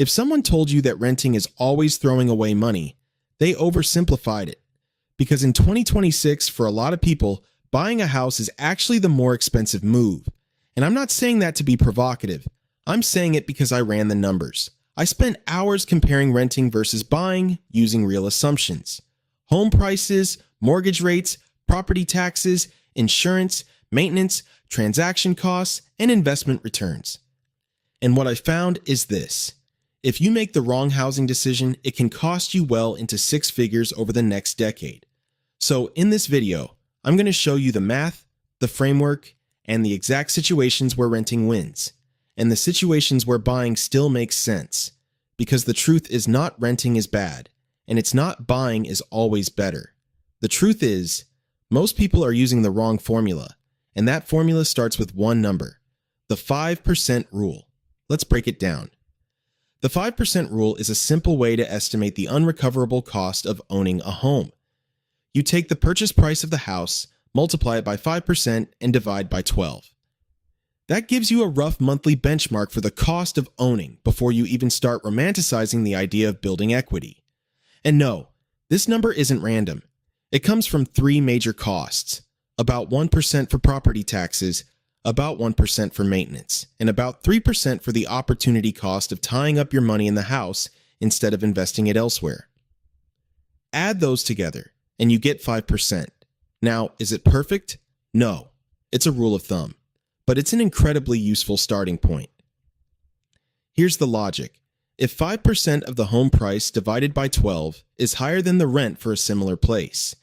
If someone told you that renting is always throwing away money, they oversimplified it. Because in 2026, for a lot of people, buying a house is actually the more expensive move. And I'm not saying that to be provocative. I'm saying it because I ran the numbers. I spent hours comparing renting versus buying using real assumptions. Home prices, mortgage rates, property taxes, insurance, maintenance, transaction costs, and investment returns. And what I found is this. If you make the wrong housing decision, it can cost you well into six figures over the next decade. So in this video, I'm going to show you the math, the framework, and the exact situations where renting wins, and the situations where buying still makes sense. Because the truth is not renting is bad, and it's not buying is always better. The truth is, most people are using the wrong formula, and that formula starts with one number, the 5% rule. Let's break it down. The 5% rule is a simple way to estimate the unrecoverable cost of owning a home. You take the purchase price of the house, multiply it by 5%, and divide by 12. That gives you a rough monthly benchmark for the cost of owning before you even start romanticizing the idea of building equity. And no, this number isn't random. It comes from three major costs: about 1% for property taxes, about 1% for maintenance, and about 3% for the opportunity cost of tying up your money in the house instead of investing it elsewhere. Add those together, and you get 5%. Now, is it perfect? No. It's a rule of thumb, but it's an incredibly useful starting point. Here's the logic. If 5% of the home price divided by 12 is higher than the rent for a similar place,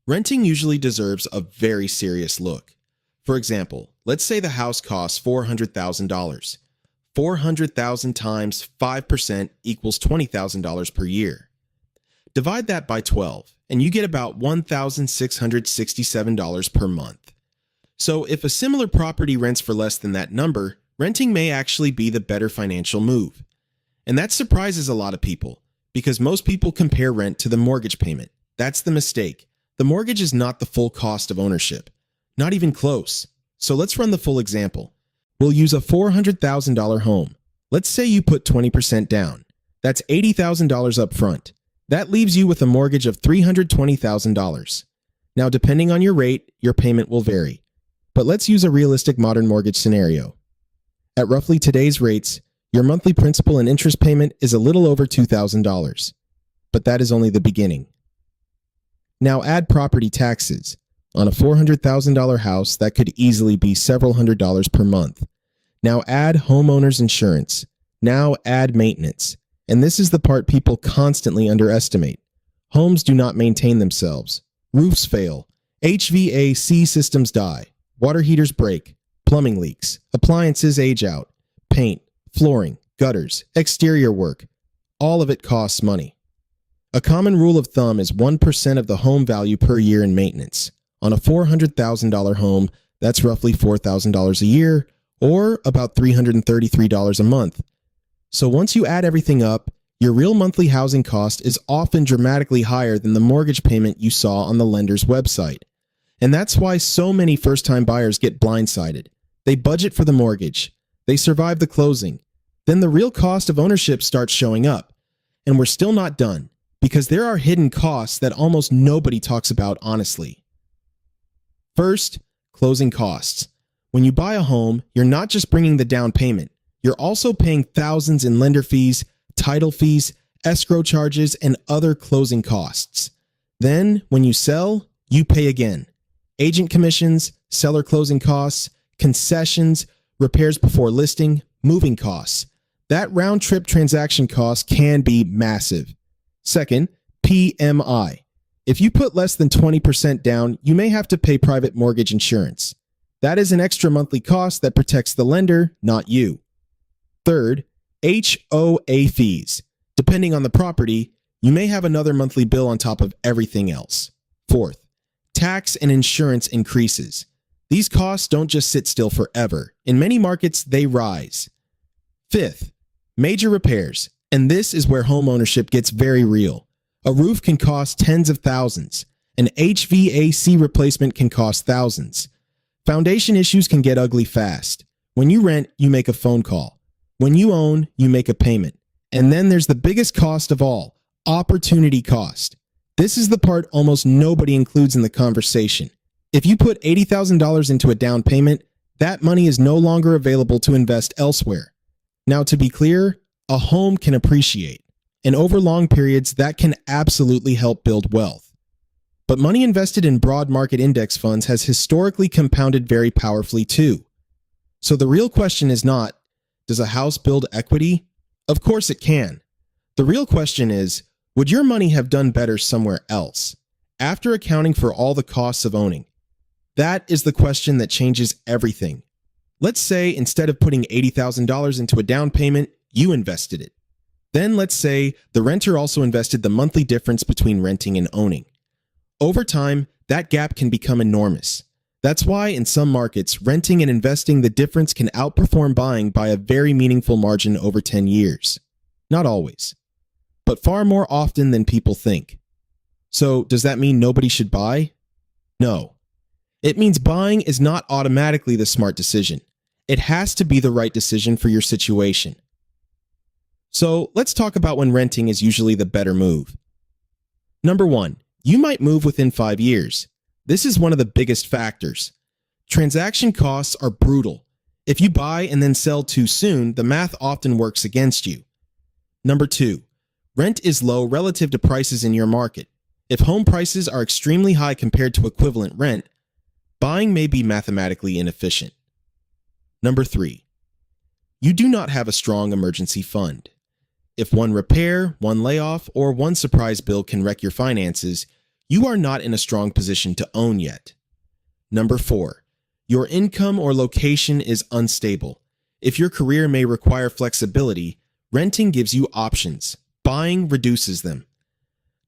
renting usually deserves a very serious look. For example, let's say the house costs $400,000. 400,000 times 5% equals $20,000 per year. Divide that by 12, and you get about $1,667 per month. So if a similar property rents for less than that number, renting may actually be the better financial move. And that surprises a lot of people, because most people compare rent to the mortgage payment. That's the mistake. The mortgage is not the full cost of ownership. Not even close. So let's run the full example. We'll use a $400,000 home. Let's say you put 20% down. That's $80,000 up front. That leaves you with a mortgage of $320,000. Now, depending on your rate, your payment will vary. But let's use a realistic modern mortgage scenario. At roughly today's rates, your monthly principal and interest payment is a little over $2,000. But that is only the beginning. Now add property taxes. On a $400,000 house, that could easily be several $100s per month. Now add homeowner's insurance. Now add maintenance. And this is the part people constantly underestimate. Homes do not maintain themselves. Roofs fail. HVAC systems die. Water heaters break. Plumbing leaks. Appliances age out. Paint, flooring, gutters, exterior work. All of it costs money. A common rule of thumb is 1% of the home value per year in maintenance. On a $400,000 home, that's roughly $4,000 a year, or about $333 a month. So once you add everything up, your real monthly housing cost is often dramatically higher than the mortgage payment you saw on the lender's website. And that's why so many first-time buyers get blindsided. They budget for the mortgage. They survive the closing. Then the real cost of ownership starts showing up. And we're still not done, because there are hidden costs that almost nobody talks about honestly. First, closing costs. When you buy a home, you're not just bringing the down payment. You're also paying thousands in lender fees, title fees, escrow charges, and other closing costs. Then, when you sell, you pay again. Agent commissions, seller closing costs, concessions, repairs before listing, moving costs. That round-trip transaction cost can be massive. Second, PMI. If you put less than 20% down, you may have to pay private mortgage insurance. That is an extra monthly cost that protects the lender, not you. Third, HOA fees. Depending on the property, you may have another monthly bill on top of everything else. Fourth, tax and insurance increases. These costs don't just sit still forever. In many markets, they rise. Fifth, major repairs. And this is where homeownership gets very real. A roof can cost tens of thousands. An HVAC replacement can cost thousands. Foundation issues can get ugly fast. When you rent, you make a phone call. When you own, you make a payment. And then there's the biggest cost of all, opportunity cost. This is the part almost nobody includes in the conversation. If you put $80,000 into a down payment, that money is no longer available to invest elsewhere. Now, to be clear, a home can appreciate, and over long periods, that can absolutely help build wealth. But money invested in broad market index funds has historically compounded very powerfully too. So the real question is not, does a house build equity? Of course it can. The real question is, would your money have done better somewhere else, after accounting for all the costs of owning? That is the question that changes everything. Let's say instead of putting $80,000 into a down payment, you invested it. Then let's say the renter also invested the monthly difference between renting and owning. Over time, that gap can become enormous. That's why in some markets, renting and investing the difference can outperform buying by a very meaningful margin over 10 years. Not always, but far more often than people think. So does that mean nobody should buy? No. It means buying is not automatically the smart decision. It has to be the right decision for your situation. So let's talk about when renting is usually the better move. Number 1, you might move within 5 years. This is one of the biggest factors. Transaction costs are brutal. If you buy and then sell too soon, the math often works against you. Number 2, rent is low relative to prices in your market. If home prices are extremely high compared to equivalent rent, buying may be mathematically inefficient. Number 3, you do not have a strong emergency fund. If one repair, one layoff, or one surprise bill can wreck your finances, you are not in a strong position to own yet. Number 4, your income or location is unstable. If your career may require flexibility, renting gives you options. Buying reduces them.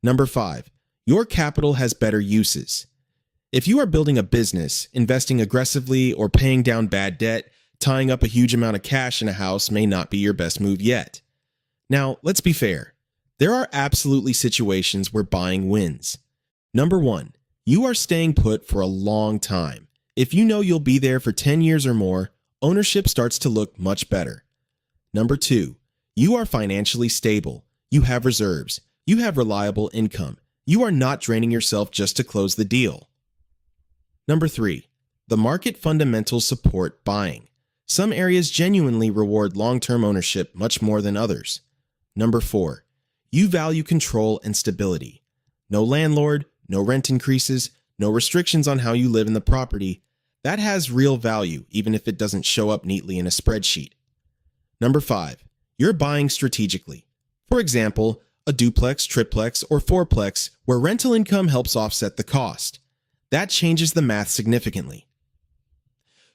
Number 5, your capital has better uses. If you are building a business, investing aggressively, or paying down bad debt, tying up a huge amount of cash in a house may not be your best move yet. Now, let's be fair. There are absolutely situations where buying wins. Number 1, you are staying put for a long time. If you know you'll be there for 10 years or more, ownership starts to look much better. Number 2, you are financially stable. You have reserves. You have reliable income. You are not draining yourself just to close the deal. Number 3, the market fundamentals support buying. Some areas genuinely reward long-term ownership much more than others. Number 4, you value control and stability. No landlord, no rent increases, no restrictions on how you live in the property. That has real value, even if it doesn't show up neatly in a spreadsheet. Number 5, you're buying strategically. For example, a duplex, triplex, or fourplex where rental income helps offset the cost. That changes the math significantly.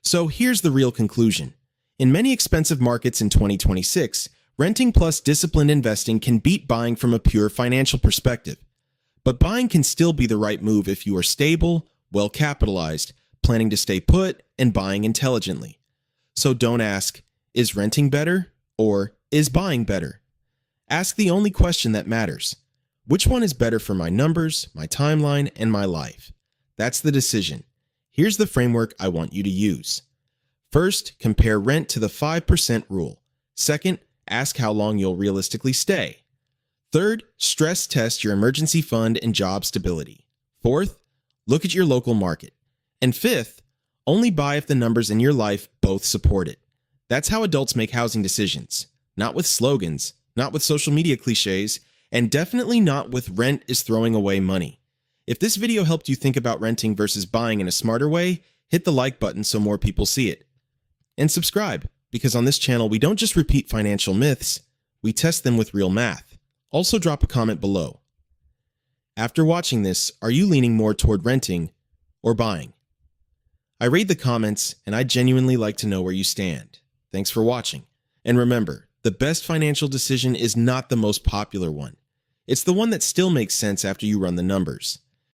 So here's the real conclusion. In many expensive markets in 2026, renting plus disciplined investing can beat buying from a pure financial perspective. But buying can still be the right move if you are stable, well-capitalized, planning to stay put, and buying intelligently. So don't ask, is renting better? Or is buying better? Ask the only question that matters. Which one is better for my numbers, my timeline, and my life? That's the decision. Here's the framework I want you to use. First, compare rent to the 5% rule. Second, ask how long you'll realistically stay. Third, stress test your emergency fund and job stability. Fourth, look at your local market. And fifth, only buy if the numbers in your life both support it. That's how adults make housing decisions. Not with slogans, not with social media cliches, and definitely not with rent is throwing away money. If this video helped you think about renting versus buying in a smarter way, hit the like button so more people see it. And subscribe, because on this channel we don't just repeat financial myths, we test them with real math. Also drop a comment below. After watching this, are you leaning more toward renting or buying? I read the comments and I'd genuinely like to know where you stand. Thanks for watching. And remember, the best financial decision is not the most popular one. It's the one that still makes sense after you run the numbers.